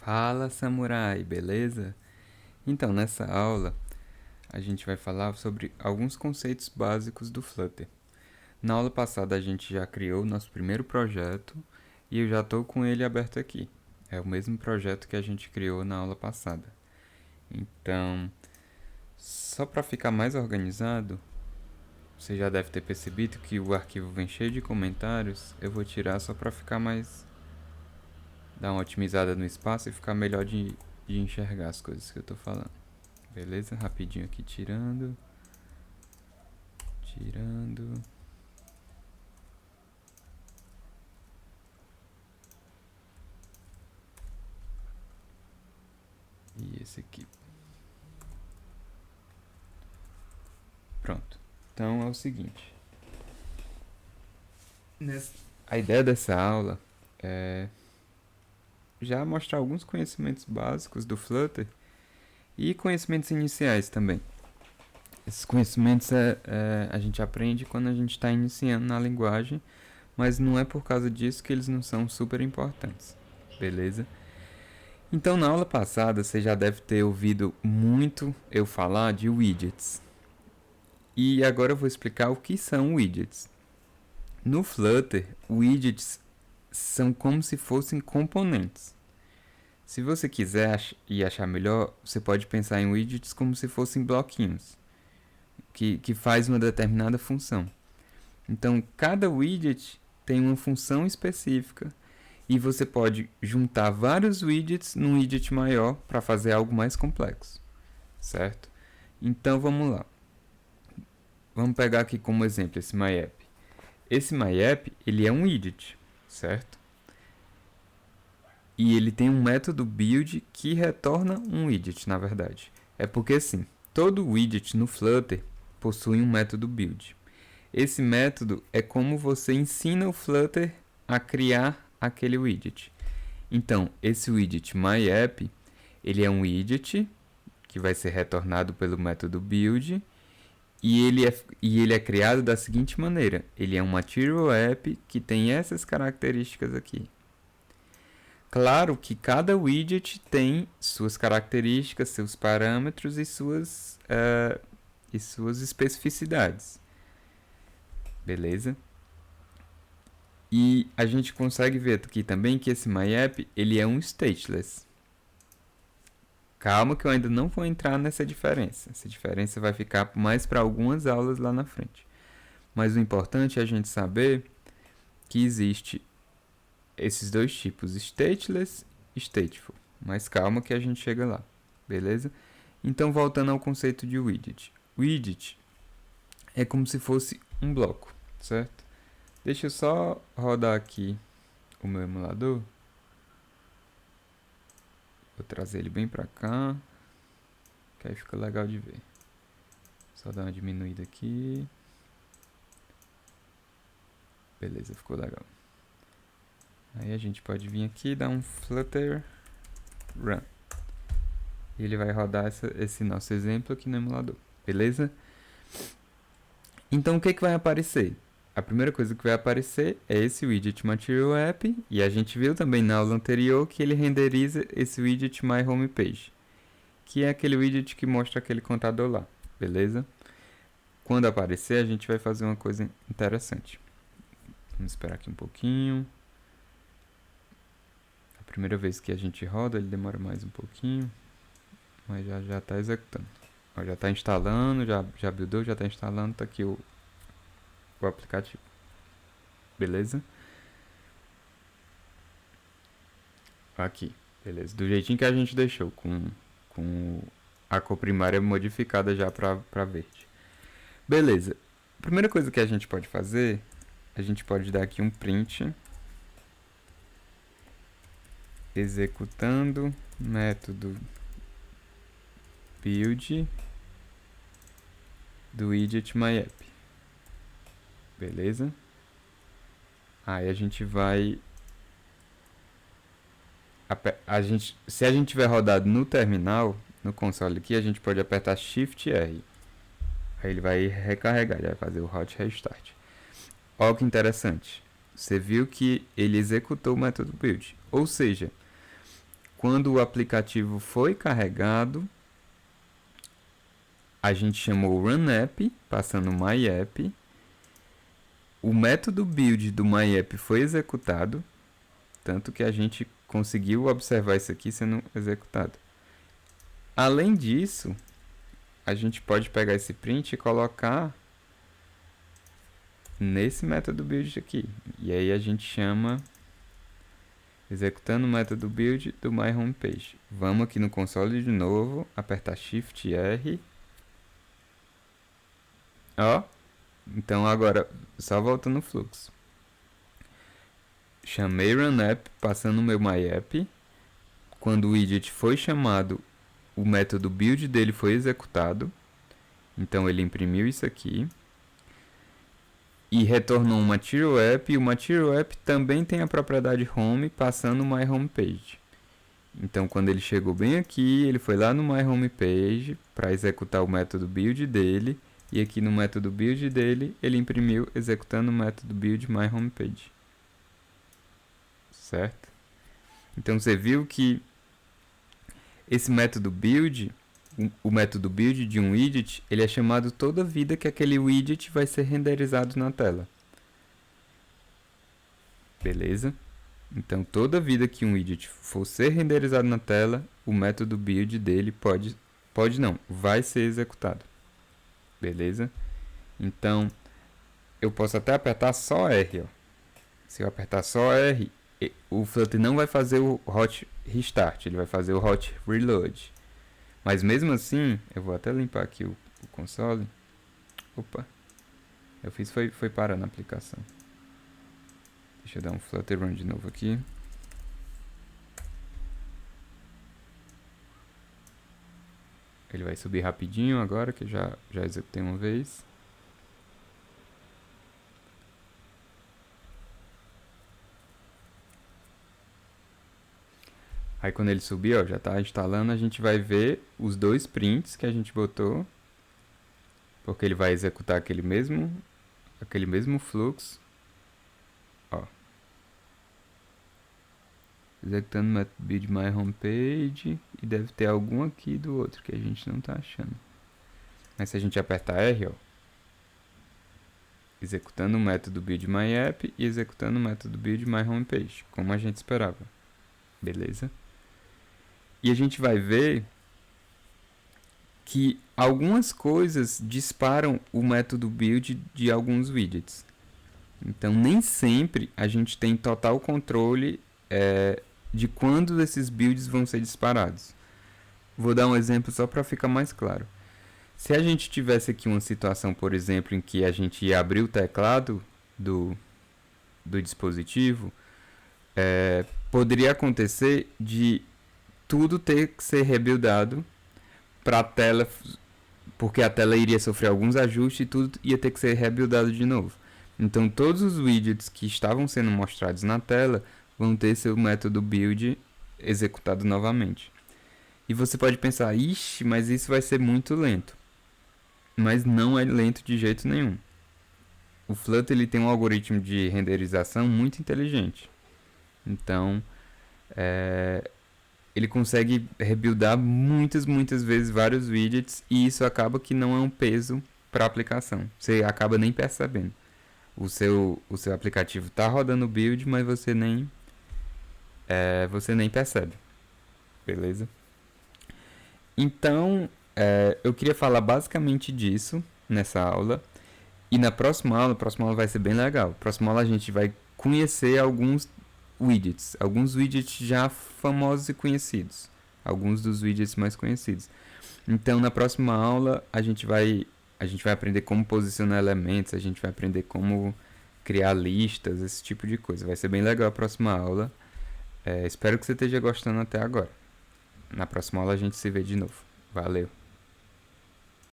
Fala, samurai, beleza? Então, nessa aula, a gente vai falar sobre alguns conceitos básicos do Flutter. Na aula passada, a gente já criou o nosso primeiro projeto e eu já estou com ele aberto aqui. É o mesmo projeto que a gente criou na aula passada. Então, só para ficar mais organizado, você já deve ter percebido que o arquivo vem cheio de comentários. Eu vou tirar só para ficar mais... dar uma otimizada no espaço e ficar melhor de enxergar as coisas que eu tô falando. Beleza? Rapidinho aqui, tirando. E esse aqui. Pronto. Então é o seguinte. A ideia dessa aula é já mostrar alguns conhecimentos básicos do Flutter e conhecimentos iniciais também. Esses conhecimentos a gente aprende quando a gente está iniciando na linguagem, mas não é por causa disso que eles não são super importantes, beleza? Então, na aula passada, você já deve ter ouvido muito eu falar de widgets. E agora eu vou explicar o que são widgets. No Flutter, widgets são como se fossem componentes. Se você quiser e achar melhor, você pode pensar em widgets como se fossem bloquinhos, que faz uma determinada função. Então, cada widget tem uma função específica e você pode juntar vários widgets num widget maior para fazer algo mais complexo, certo? Então, vamos lá. Vamos pegar aqui como exemplo esse MyApp. Esse MyApp, ele é um widget, certo? E ele tem um método build que retorna um widget, na verdade. É porque, assim, todo widget no Flutter possui um método build. Esse método é como você ensina o Flutter a criar aquele widget. Então, esse widget MyApp, ele é um widget que vai ser retornado pelo método build e ele é criado da seguinte maneira. Ele é um Material App que tem essas características aqui. Claro que cada widget tem suas características, seus parâmetros e suas especificidades. Beleza? E a gente consegue ver aqui também que esse MyApp, ele é um stateless. Calma que eu ainda não vou entrar nessa diferença. Essa diferença vai ficar mais para algumas aulas lá na frente. Mas o importante é a gente saber que existe esses dois tipos, stateless e stateful. Mas calma que a gente chega lá, beleza? Então, voltando ao conceito de widget. Widget é como se fosse um bloco, certo? Deixa eu só rodar aqui o meu emulador. Vou trazer ele bem pra cá, que aí fica legal de ver. Só dar uma diminuída aqui. Beleza, ficou legal. Aí a gente pode vir aqui e dar um flutter run. E ele vai rodar esse nosso exemplo aqui no emulador, beleza? Então o que vai aparecer? A primeira coisa que vai aparecer é esse widget Material App, e a gente viu também na aula anterior que ele renderiza esse widget My Homepage, que é aquele widget que mostra aquele contador lá, beleza? Quando aparecer, a gente vai fazer uma coisa interessante. Vamos esperar aqui um pouquinho. A primeira vez que a gente roda, ele demora mais um pouquinho, mas já está executando. Ó, já está instalando, já buildou, já está instalando, está aqui o aplicativo. Beleza? Aqui, beleza. Do jeitinho que a gente deixou, com a cor primária modificada já para verde. Beleza. A primeira coisa que a gente pode fazer, a gente pode dar aqui um print executando método build do widget MyApp. Beleza? Aí a gente vai... se a gente tiver rodado no terminal, no console aqui, a gente pode apertar Shift R. Aí ele vai recarregar, ele vai fazer o hot restart. Olha que interessante. Você viu que ele executou o método build. Ou seja, quando o aplicativo foi carregado, a gente chamou o runApp, passando o myApp. O método build do myApp foi executado, tanto que a gente conseguiu observar isso aqui sendo executado. Além disso, a gente pode pegar esse print e colocar nesse método build aqui. E aí a gente chama executando o método build do myHomepage. Vamos aqui no console de novo, apertar Shift R. Ó, então agora só voltando no fluxo. Chamei runApp, passando o meu myApp. Quando o widget foi chamado, o método build dele foi executado. Então ele imprimiu isso aqui. E retornou um MaterialApp. E o MaterialApp também tem a propriedade home, passando o myHomepage. Então quando ele chegou bem aqui, ele foi lá no myHomepage para executar o método build dele. E aqui no método build dele, ele imprimiu executando o método build myHomepage. Certo? Então você viu que esse método build, o método build de um widget, ele é chamado toda vida que aquele widget vai ser renderizado na tela. Beleza? Então toda vida que um widget for ser renderizado na tela, o método build dele vai ser executado. Beleza? Então eu posso até apertar só R, ó. Se eu apertar só R, o Flutter não vai fazer o hot restart, ele vai fazer o hot reload. Mas mesmo assim, eu vou até limpar aqui o console. Opa, eu fiz foi parar na aplicação. Deixa eu dar um Flutter run de novo aqui. Ele vai subir rapidinho agora, que eu já executei uma vez. Aí quando ele subir, ó, já está instalando, a gente vai ver os dois prints que a gente botou. Porque ele vai executar aquele mesmo fluxo. Ó. Executando o método build myHomepage. E deve ter algum aqui do outro que a gente não está achando. Mas se a gente apertar R, ó. Executando o método build myApp e executando o método build myHomepage. Como a gente esperava. Beleza? E a gente vai ver que algumas coisas disparam o método build de alguns widgets. Então, nem sempre a gente tem total controle de quando esses builds vão ser disparados. Vou dar um exemplo só para ficar mais claro. Se a gente tivesse aqui uma situação, por exemplo, em que a gente ia abrir o teclado do dispositivo, poderia acontecer de tudo ter que ser rebuildado para a tela, porque a tela iria sofrer alguns ajustes e tudo ia ter que ser rebuildado de novo. Então todos os widgets que estavam sendo mostrados na tela vão ter seu método build executado novamente. E você pode pensar, ixi, mas isso vai ser muito lento. Mas não é lento de jeito nenhum. O Flutter ele tem um algoritmo de renderização muito inteligente. Então, ele consegue rebuildar muitas vezes vários widgets e isso acaba que não é um peso para a aplicação. Você acaba nem percebendo. O seu aplicativo está rodando o build, mas você nem percebe. Beleza? Então, eu queria falar basicamente disso nessa aula. E na próxima aula vai ser bem legal. Na próxima aula a gente vai conhecer alguns widgets já famosos e conhecidos, alguns dos widgets mais conhecidos. Então na próxima aula a gente vai aprender como posicionar elementos, a gente vai aprender como criar listas, esse tipo de coisa. Vai ser bem legal a próxima aula. Espero que você esteja gostando até agora. Na próxima aula a gente se vê de novo. Valeu!